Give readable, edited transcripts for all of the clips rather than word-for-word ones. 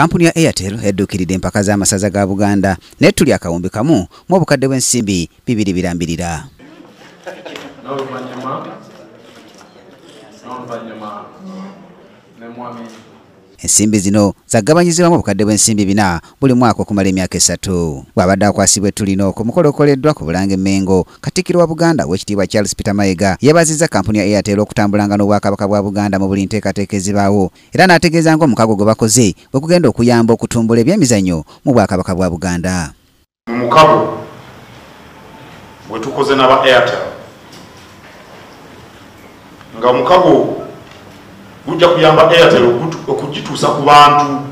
Kampuni ya Airtel eddukiridde empaka z'amasaza ga Buganda n'ettuli akawumbi kamu mu obukadde bw'ensimbi 2 birambirira. Ensimbi zino zagabanyizibwamu obukadde bw'ensimbi 4 buli mwaka okumala emyaka 3. Bw'abadde akwasibwa ettuli lino ku mukolo okoleddwa ku Bulange Mengo, Katikkiro wa Buganda Oweekitiibwa Charles Peter Mayiga yeebazizza kampuni ya Airtel okutambulanga n'Obwakabaka bwa Buganda mu buli nteekateeka ezibaawo, era n'ategeeza ng'omukago gwe bakoze bwe gugenda okuyamba okutumbula ebyemizannyo mu Bwakabaka bwa Buganda. Omukago gwe tukoze n'aba Airtel nga omukago gujja kuyamba Airtel okugituusa ku bantu,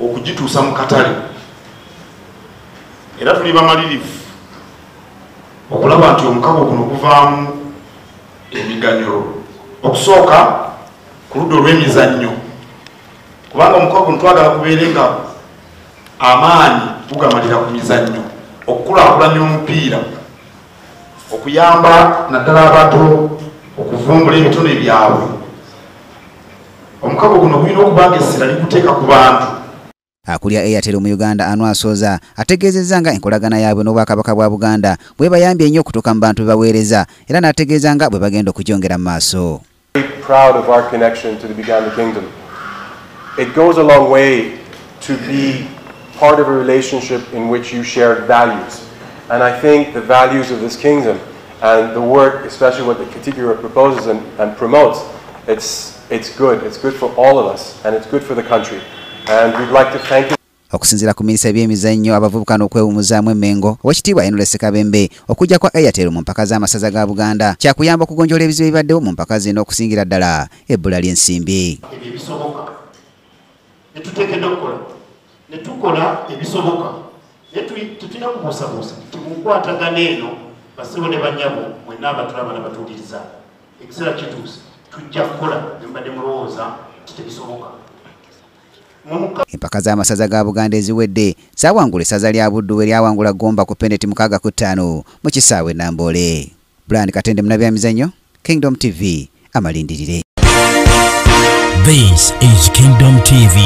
okugituusa mu katale, era tuli bamalirivu okulaba nti omukago guno guvaamu emiganyulo. Okusooka ku ludda olw'emizannyo, kubanga omukago guno twagala kubeere nga amaanyi gugamalira ku mizannyo, okukulaakulanya omupiira, okuyamba naddala abato okuvumbula ebitone byabwe. Omukago guno gulina okuba ng'essira liguteeka ku bantu. Akulya Airtel mu Uganda Anwasoza ategeezezza nga enkolagana yaabwe n'Obwakabaka bwa Buganda bwe bayambye ennyo okutuuka mu bantu bebaweereza, era n'ategeeza nga bwe bagenda okugyongera mu maaso. Proud of our connection to the Buganda Kingdom. It goes a long way to be part of a relationship in which you share values. And I think the values of this kingdom and the work, especially what the Katikkiro proposes and promotes, it's good. It's good for all of us, and it's good for the country. And we'd like to thank you. Okusinziira ku minisita by'emizannyo abavubuka n'okwewummuzaamu emmengo, Oweekitiibwa Enulese Kabembe okujja kwa Airtel mu mpaka z'amasaza ga Buganda kyakuyamba okugonjoola ebizibu ebibaddewo mu mpaka zino okusingira ddala ebbula ly'ensimbi. Ebyo ebisoboka ne tuteekeddwa okukola, ne tukola ebisoboka, ne tutulina kubuusabuusa nti mu nkwatagana eno basibo ne bannyabo mwenna abatulaba n'abatuuliriza ekiseera kituuse tujja kukola ne mbadde mulowooza nti tebisoboka. Empaka z'amasaza ga Buganda eziwedde zaawangula essaza lya Buddu eryawangula Gomba ku penalty 6-5 mu kisaawe Namboole. Brian Katende munabyamizannyo, Kingdom TV, amalindirire. This is Kingdom TV.